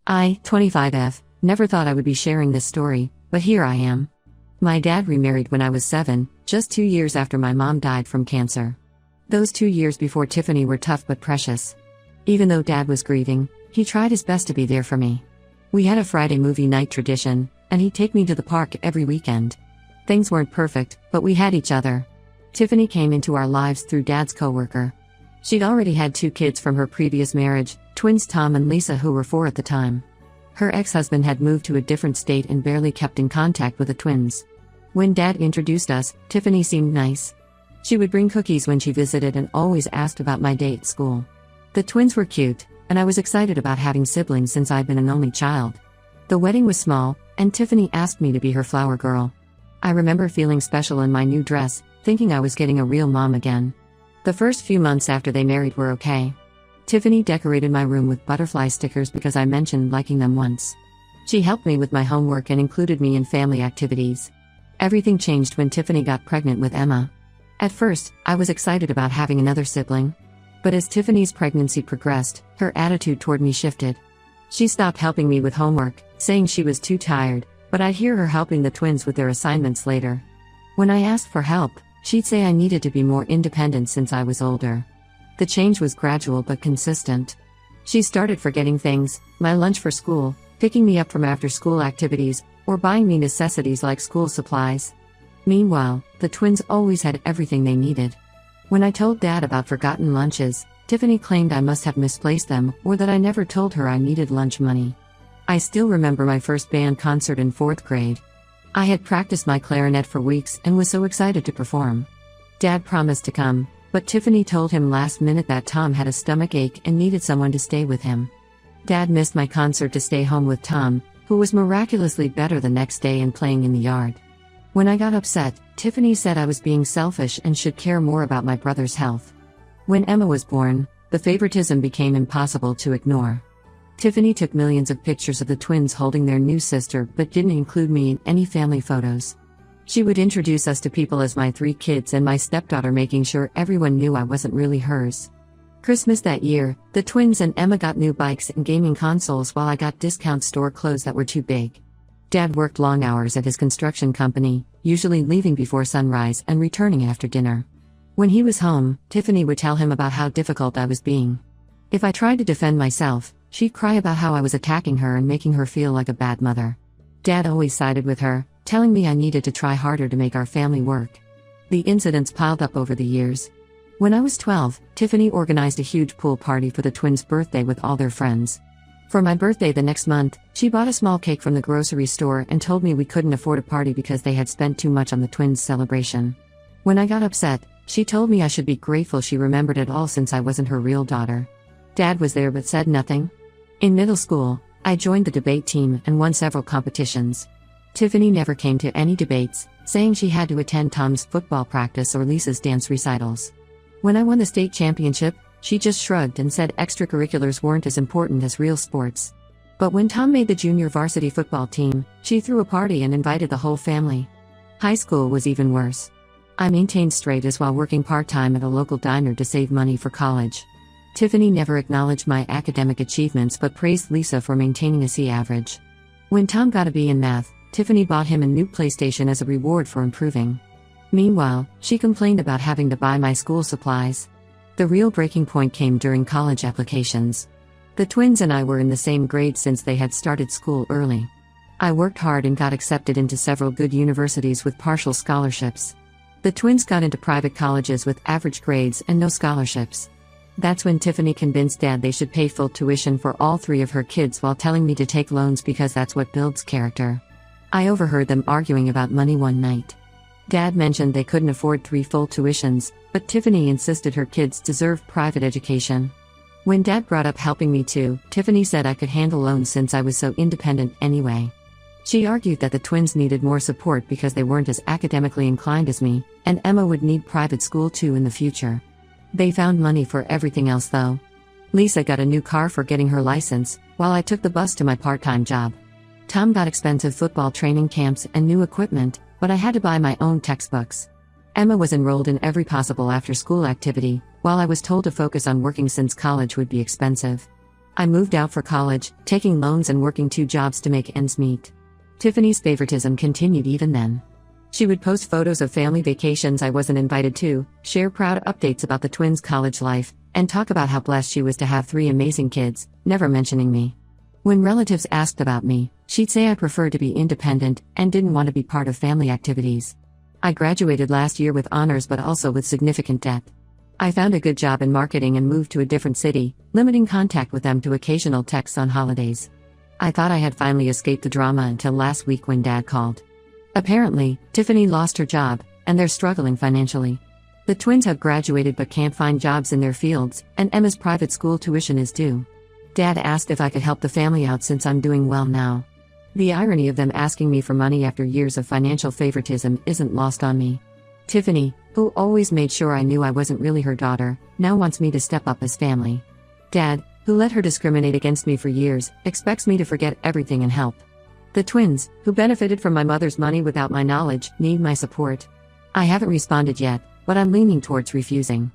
I, 25F, never thought I would be sharing this story, but here I am. My dad remarried when I was 7, just 2 years after my mom died from cancer. Those 2 years before Tiffany were tough but precious. Even though Dad was grieving, he tried his best to be there for me. We had a Friday movie night tradition, and he'd take me to the park every weekend. Things weren't perfect, but we had each other. Tiffany came into our lives through Dad's coworker. She'd already had 2 kids from her previous marriage, twins Tom and Lisa, who were 4 at the time. Her ex-husband had moved to a different state and barely kept in contact with the twins. When Dad introduced us, Tiffany seemed nice. She would bring cookies when she visited and always asked about my day at school. The twins were cute, and I was excited about having siblings since I'd been an only child. The wedding was small, and Tiffany asked me to be her flower girl. I remember feeling special in my new dress, thinking I was getting a real mom again. The first few months after they married were okay. Tiffany decorated my room with butterfly stickers because I mentioned liking them once. She helped me with my homework and included me in family activities. Everything changed when Tiffany got pregnant with Emma. At first, I was excited about having another sibling. But as Tiffany's pregnancy progressed, her attitude toward me shifted. She stopped helping me with homework, saying she was too tired, but I'd hear her helping the twins with their assignments later. When I asked for help, she'd say I needed to be more independent since I was older. The change was gradual but consistent. She started forgetting things, my lunch for school, picking me up from after-school activities, or buying me necessities like school supplies. Meanwhile, the twins always had everything they needed. When I told Dad about forgotten lunches, Tiffany claimed I must have misplaced them or that I never told her I needed lunch money. I still remember my first band concert in 4th grade. I had practiced my clarinet for weeks and was so excited to perform. Dad promised to come, but Tiffany told him last minute that Tom had a stomach ache and needed someone to stay with him. Dad missed my concert to stay home with Tom, who was miraculously better the next day and playing in the yard. When I got upset, Tiffany said I was being selfish and should care more about my brother's health. When Emma was born, the favoritism became impossible to ignore. Tiffany took millions of pictures of the twins holding their new sister but didn't include me in any family photos. She would introduce us to people as my 3 kids and my stepdaughter, making sure everyone knew I wasn't really hers. Christmas that year, the twins and Emma got new bikes and gaming consoles while I got discount store clothes that were too big. Dad worked long hours at his construction company, usually leaving before sunrise and returning after dinner. When he was home, Tiffany would tell him about how difficult I was being. If I tried to defend myself, she'd cry about how I was attacking her and making her feel like a bad mother. Dad always sided with her, telling me I needed to try harder to make our family work. The incidents piled up over the years. When I was 12, Tiffany organized a huge pool party for the twins' birthday with all their friends. For my birthday the next month, she bought a small cake from the grocery store and told me we couldn't afford a party because they had spent too much on the twins' celebration. When I got upset, she told me I should be grateful she remembered it all since I wasn't her real daughter. Dad was there but said nothing. In middle school, I joined the debate team and won several competitions. Tiffany never came to any debates, saying she had to attend Tom's football practice or Lisa's dance recitals. When I won the state championship, she just shrugged and said extracurriculars weren't as important as real sports. But when Tom made the junior varsity football team, she threw a party and invited the whole family. High school was even worse. I maintained straight A's while working part-time at a local diner to save money for college. Tiffany never acknowledged my academic achievements but praised Lisa for maintaining a C average. When Tom got a B in math, Tiffany bought him a new PlayStation as a reward for improving. Meanwhile, she complained about having to buy my school supplies. The real breaking point came during college applications. The twins and I were in the same grade since they had started school early. I worked hard and got accepted into several good universities with partial scholarships. The twins got into private colleges with average grades and no scholarships. That's when Tiffany convinced Dad they should pay full tuition for all 3 of her kids while telling me to take loans because that's what builds character. I overheard them arguing about money one night. Dad mentioned they couldn't afford 3 full tuitions, but Tiffany insisted her kids deserved private education. When Dad brought up helping me too, Tiffany said I could handle loans since I was so independent anyway. She argued that the twins needed more support because they weren't as academically inclined as me, and Emma would need private school too in the future. They found money for everything else though. Lisa got a new car for getting her license, while I took the bus to my part-time job. Tom got expensive football training camps and new equipment, but I had to buy my own textbooks. Emma was enrolled in every possible after-school activity, while I was told to focus on working since college would be expensive. I moved out for college, taking loans and working 2 jobs to make ends meet. Tiffany's favoritism continued even then. She would post photos of family vacations I wasn't invited to, share proud updates about the twins' college life, and talk about how blessed she was to have 3 amazing kids, never mentioning me. When relatives asked about me, she'd say I preferred to be independent and didn't want to be part of family activities. I graduated last year with honors but also with significant debt. I found a good job in marketing and moved to a different city, limiting contact with them to occasional texts on holidays. I thought I had finally escaped the drama until last week when Dad called. Apparently, Tiffany lost her job, and they're struggling financially. The twins have graduated but can't find jobs in their fields, and Emma's private school tuition is due. Dad asked if I could help the family out since I'm doing well now. The irony of them asking me for money after years of financial favoritism isn't lost on me. Tiffany, who always made sure I knew I wasn't really her daughter, now wants me to step up as family. Dad, who let her discriminate against me for years, expects me to forget everything and help. The twins, who benefited from my mother's money without my knowledge, need my support. I haven't responded yet, but I'm leaning towards refusing.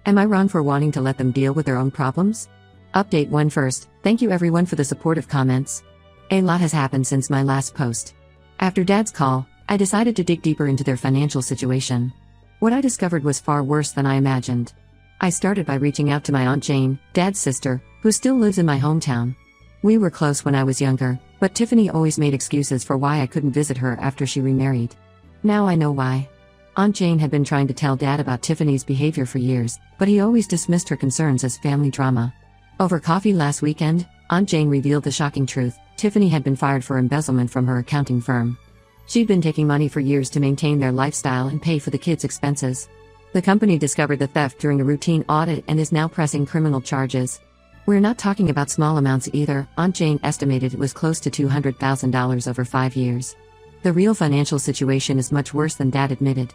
Am I wrong for wanting to let them deal with their own problems? Update 1 first, thank you everyone for the supportive comments. A lot has happened since my last post. After Dad's call, I decided to dig deeper into their financial situation. What I discovered was far worse than I imagined. I started by reaching out to my Aunt Jane, Dad's sister, who still lives in my hometown. We were close when I was younger, but Tiffany always made excuses for why I couldn't visit her after she remarried. Now I know why. Aunt Jane had been trying to tell Dad about Tiffany's behavior for years, but he always dismissed her concerns as family drama. Over coffee last weekend, Aunt Jane revealed the shocking truth: Tiffany had been fired for embezzlement from her accounting firm. She'd been taking money for years to maintain their lifestyle and pay for the kids' expenses. The company discovered the theft during a routine audit and is now pressing criminal charges. We're not talking about small amounts either. Aunt Jane estimated it was close to $200,000 over 5 years. The real financial situation is much worse than Dad admitted.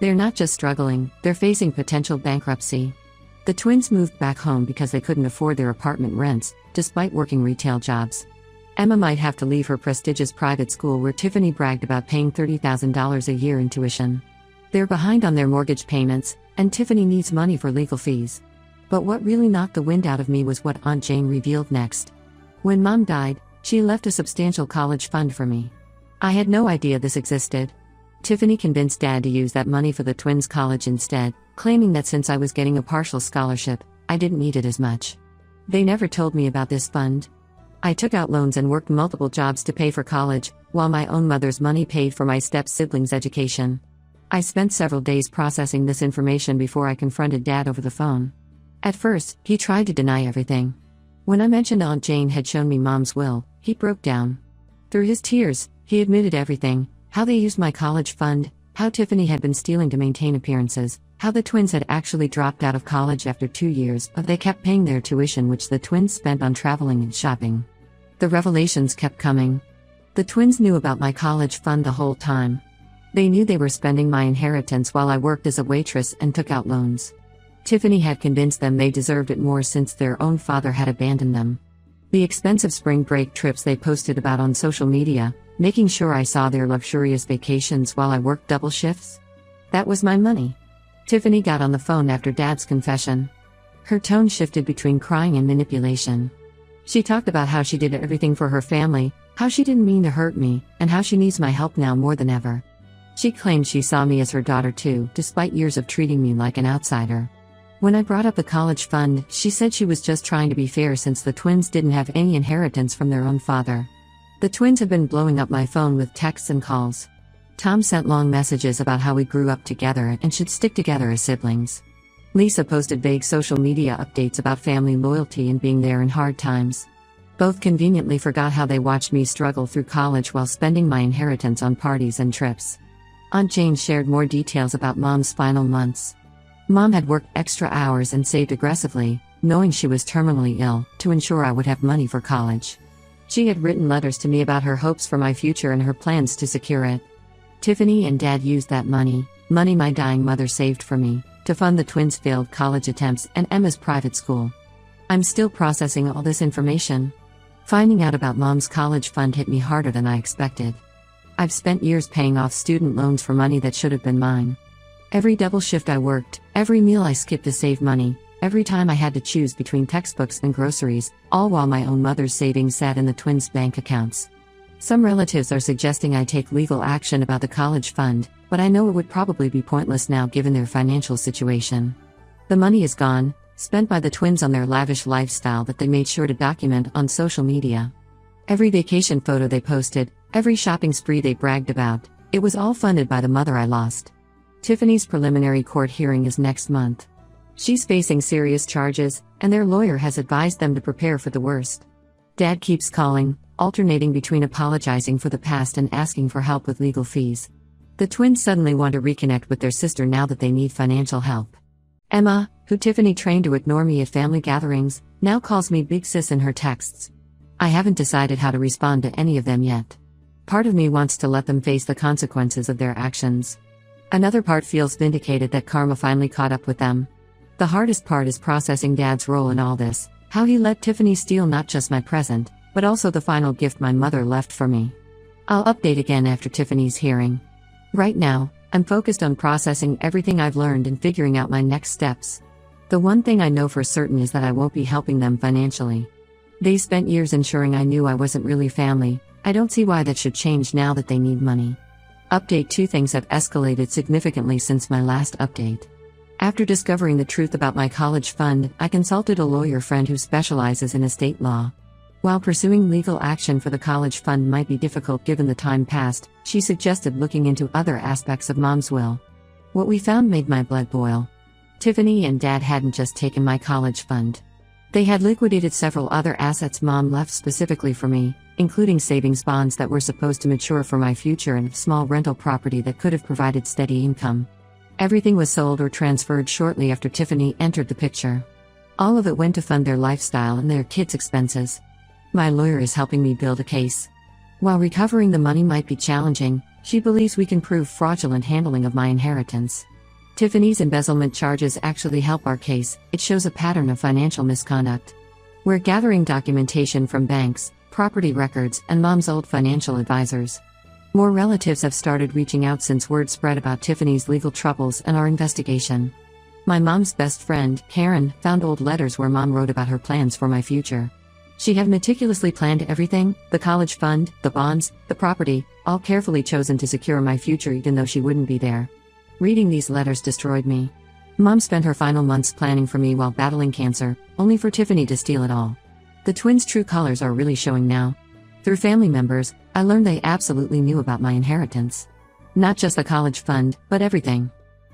They're not just struggling, they're facing potential bankruptcy. The twins moved back home because they couldn't afford their apartment rents, despite working retail jobs. Emma might have to leave her prestigious private school where Tiffany bragged about paying $30,000 a year in tuition. They're behind on their mortgage payments, and Tiffany needs money for legal fees. But what really knocked the wind out of me was what Aunt Jane revealed next. When Mom died, she left a substantial college fund for me. I had no idea this existed. Tiffany convinced Dad to use that money for the twins' college instead, claiming that since I was getting a partial scholarship, I didn't need it as much. They never told me about this fund. I took out loans and worked multiple jobs to pay for college, while my own mother's money paid for my step-siblings' education. I spent several days processing this information before I confronted Dad over the phone. At first, he tried to deny everything. When I mentioned Aunt Jane had shown me Mom's will, he broke down. Through his tears, he admitted everything: how they used my college fund, how Tiffany had been stealing to maintain appearances, how the twins had actually dropped out of college after 2 years, but they kept paying their tuition, which the twins spent on traveling and shopping. The revelations kept coming. The twins knew about my college fund the whole time. They knew they were spending my inheritance while I worked as a waitress and took out loans. Tiffany had convinced them they deserved it more since their own father had abandoned them. The expensive spring break trips they posted about on social media, making sure I saw their luxurious vacations while I worked double shifts. That was my money. Tiffany got on the phone after Dad's confession. Her tone shifted between crying and manipulation. She talked about how she did everything for her family, how she didn't mean to hurt me, and how she needs my help now more than ever. She claimed she saw me as her daughter too, despite years of treating me like an outsider. When I brought up the college fund, she said she was just trying to be fair since the twins didn't have any inheritance from their own father. The twins have been blowing up my phone with texts and calls. Tom sent long messages about how we grew up together and should stick together as siblings. Lisa posted vague social media updates about family loyalty and being there in hard times. Both conveniently forgot how they watched me struggle through college while spending my inheritance on parties and trips. Aunt Jane shared more details about Mom's final months. Mom had worked extra hours and saved aggressively, knowing she was terminally ill, to ensure I would have money for college. She had written letters to me about her hopes for my future and her plans to secure it. Tiffany and Dad used that money my dying mother saved for me, to fund the twins' failed college attempts and Emma's private school. I'm still processing all this information. Finding out about Mom's college fund hit me harder than I expected. I've spent years paying off student loans for money that should have been mine. Every double shift I worked, every meal I skipped to save money, every time I had to choose between textbooks and groceries, all while my own mother's savings sat in the twins' bank accounts. Some relatives are suggesting I take legal action about the college fund, but I know it would probably be pointless now given their financial situation. The money is gone, spent by the twins on their lavish lifestyle that they made sure to document on social media. Every vacation photo they posted, every shopping spree they bragged about, it was all funded by the mother I lost. Tiffany's preliminary court hearing is next month. She's facing serious charges, and their lawyer has advised them to prepare for the worst. Dad keeps calling, alternating between apologizing for the past and asking for help with legal fees. The twins suddenly want to reconnect with their sister now that they need financial help. Emma, who Tiffany trained to ignore me at family gatherings, now calls me Big Sis in her texts. I haven't decided how to respond to any of them yet. Part of me wants to let them face the consequences of their actions. Another part feels vindicated that karma finally caught up with them. The hardest part is processing Dad's role in all this, how he let Tiffany steal not just my present, but also the final gift my mother left for me. I'll update again after Tiffany's hearing. Right now, I'm focused on processing everything I've learned and figuring out my next steps. The one thing I know for certain is that I won't be helping them financially. They spent years ensuring I knew I wasn't really family. I don't see why that should change now that they need money. Update 2: things have escalated significantly since my last update. After discovering the truth about my college fund, I consulted a lawyer friend who specializes in estate law. While pursuing legal action for the college fund might be difficult given the time passed, she suggested looking into other aspects of Mom's will. What we found made my blood boil. Tiffany and Dad hadn't just taken my college fund. They had liquidated several other assets Mom left specifically for me, including savings bonds that were supposed to mature for my future and a small rental property that could have provided steady income. Everything was sold or transferred shortly after Tiffany entered the picture. All of it went to fund their lifestyle and their kids' expenses. My lawyer is helping me build a case. While recovering the money might be challenging, she believes we can prove fraudulent handling of my inheritance. Tiffany's embezzlement charges actually help our case. It shows a pattern of financial misconduct. We're gathering documentation from banks, property records, and Mom's old financial advisors. More relatives have started reaching out since word spread about Tiffany's legal troubles and our investigation. My mom's best friend, Karen, found old letters where Mom wrote about her plans for my future. She had meticulously planned everything: the college fund, the bonds, the property, all carefully chosen to secure my future even though she wouldn't be there. Reading these letters destroyed me. Mom spent her final months planning for me while battling cancer, only for Tiffany to steal it all. The twins' true colors are really showing now. Through family members, I learned they absolutely knew about my inheritance. Not just the college fund, but everything.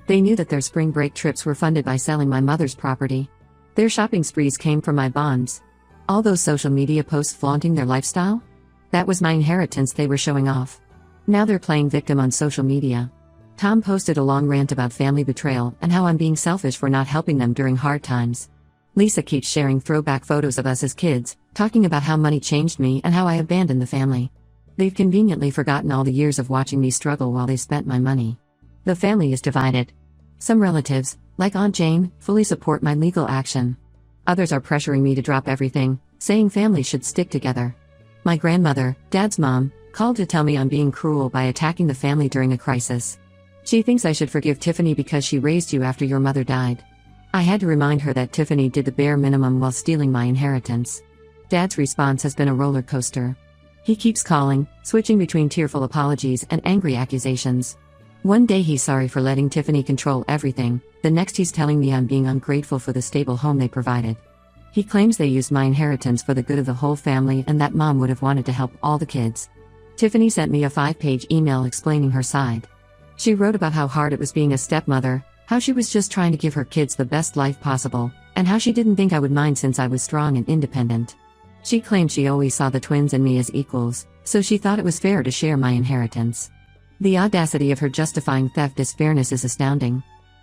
They knew that their spring break trips were funded by selling my mother's property. Their shopping sprees came from my bonds. All those social media posts flaunting their lifestyle? That was my inheritance they were showing off. Now they're playing victim on social media. Tom posted a long rant about family betrayal and how I'm being selfish for not helping them during hard times. Lisa keeps sharing throwback photos of us as kids, talking about how money changed me and how I abandoned the family. They've conveniently forgotten all the years of watching me struggle while they spent my money. The family is divided. Some relatives, like Aunt Jane, fully support my legal action. Others are pressuring me to drop everything, saying families should stick together. My grandmother, Dad's mom, called to tell me I'm being cruel by attacking the family during a crisis. She thinks I should forgive Tiffany because she raised you after your mother died. I had to remind her that Tiffany did the bare minimum while stealing my inheritance. Dad's response has been a roller coaster. He keeps calling, switching between tearful apologies and angry accusations. One day he's sorry for letting Tiffany control everything, the next he's telling me I'm being ungrateful for the stable home they provided. He claims they used my inheritance for the good of the whole family and that Mom would have wanted to help all the kids. Tiffany sent me a 5-page email explaining her side. She wrote about how hard it was being a stepmother, how she was just trying to give her kids the best life possible, and how she didn't think I would mind since I was strong and independent. She claimed she always saw the twins and me as equals, so she thought it was fair to share my inheritance. The audacity of her justifying theft as fairness is astounding.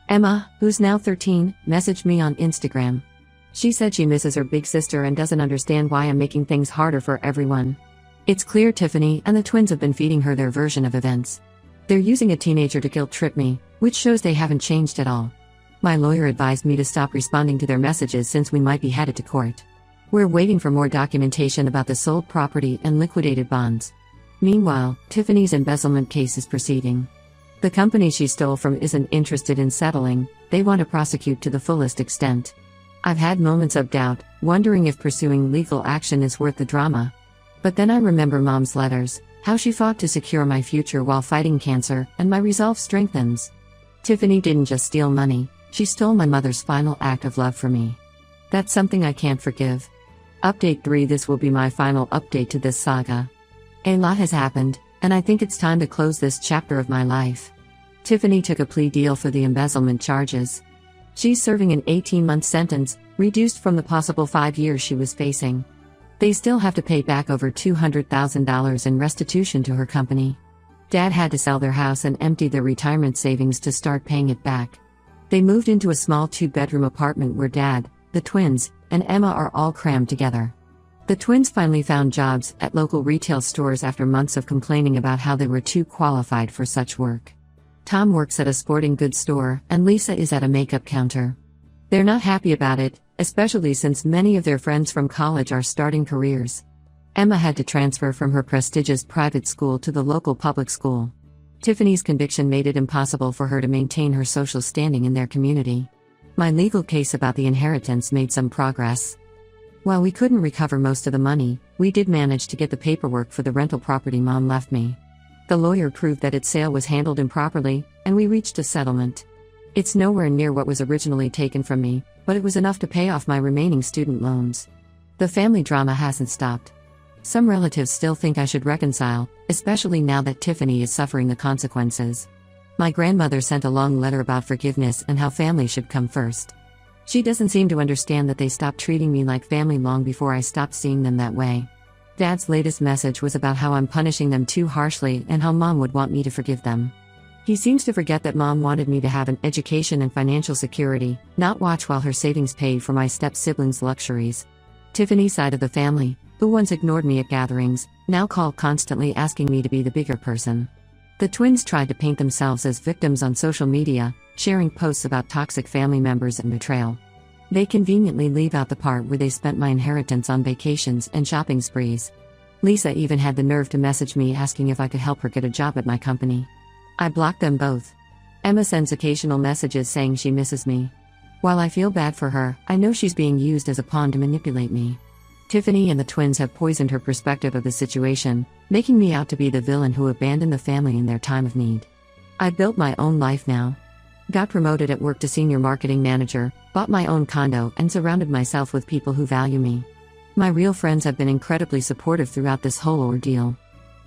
Emma, who's now 13, messaged me on Instagram. She said she misses her big sister and doesn't understand why I'm making things harder for everyone. It's clear Tiffany and the twins have been feeding her their version of events. They're using a teenager to guilt-trip me, which shows they haven't changed at all. My lawyer advised me to stop responding to their messages since we might be headed to court. We're waiting for more documentation about the sold property and liquidated bonds. Meanwhile, Tiffany's embezzlement case is proceeding. The company she stole from isn't interested in settling, they want to prosecute to the fullest extent. I've had moments of doubt, wondering if pursuing legal action is worth the drama. But then I remember Mom's letters, how she fought to secure my future while fighting cancer, and my resolve strengthens. Tiffany didn't just steal money, she stole my mother's final act of love for me. That's something I can't forgive. Update 3. This will be my final update to this saga. A lot has happened, and I think it's time to close this chapter of my life. Tiffany took a plea deal for the embezzlement charges. She's serving an 18-month sentence, reduced from the possible 5 years she was facing. They still have to pay back over $200,000 in restitution to her company. Dad had to sell their house and empty their retirement savings to start paying it back. They moved into a small 2-bedroom apartment where Dad, the twins, and Emma are all crammed together. The twins finally found jobs at local retail stores after months of complaining about how they were too qualified for such work. Tom works at a sporting goods store, and Lisa is at a makeup counter. They're not happy about it, especially since many of their friends from college are starting careers. Emma had to transfer from her prestigious private school to the local public school. Tiffany's conviction made it impossible for her to maintain her social standing in their community. My legal case about the inheritance made some progress. While we couldn't recover most of the money, we did manage to get the paperwork for the rental property Mom left me. The lawyer proved that its sale was handled improperly, and we reached a settlement. It's nowhere near what was originally taken from me, but it was enough to pay off my remaining student loans. The family drama hasn't stopped. Some relatives still think I should reconcile, especially now that Tiffany is suffering the consequences. My grandmother sent a long letter about forgiveness and how family should come first. She doesn't seem to understand that they stopped treating me like family long before I stopped seeing them that way. Dad's latest message was about how I'm punishing them too harshly and how Mom would want me to forgive them. He seems to forget that Mom wanted me to have an education and financial security, not watch while her savings paid for my step-siblings' luxuries. Tiffany's side of the family, who once ignored me at gatherings, now call constantly asking me to be the bigger person. The twins tried to paint themselves as victims on social media, sharing posts about toxic family members and betrayal. They conveniently leave out the part where they spent my inheritance on vacations and shopping sprees. Lisa even had the nerve to message me asking if I could help her get a job at my company. I blocked them both. Emma sends occasional messages saying she misses me. While I feel bad for her, I know she's being used as a pawn to manipulate me. Tiffany and the twins have poisoned her perspective of the situation, making me out to be the villain who abandoned the family in their time of need. I've built my own life now. Got promoted at work to senior marketing manager, bought my own condo, and surrounded myself with people who value me. My real friends have been incredibly supportive throughout this whole ordeal.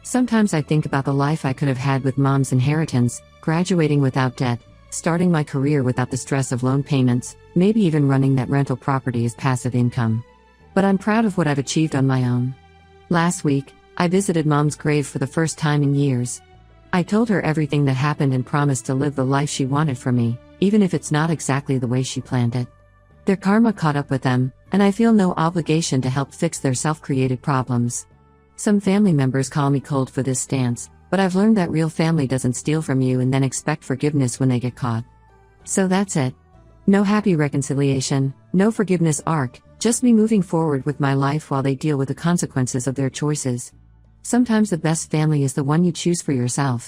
Sometimes I think about the life I could have had with Mom's inheritance, graduating without debt, starting my career without the stress of loan payments, maybe even running that rental property as passive income. But I'm proud of what I've achieved on my own. Last week, I visited Mom's grave for the first time in years. I told her everything that happened and promised to live the life she wanted from me, even if it's not exactly the way she planned it. Their karma caught up with them, and I feel no obligation to help fix their self-created problems. Some family members call me cold for this stance, but I've learned that real family doesn't steal from you and then expect forgiveness when they get caught. So that's it. No happy reconciliation, no forgiveness arc, just me moving forward with my life while they deal with the consequences of their choices. Sometimes the best family is the one you choose for yourself.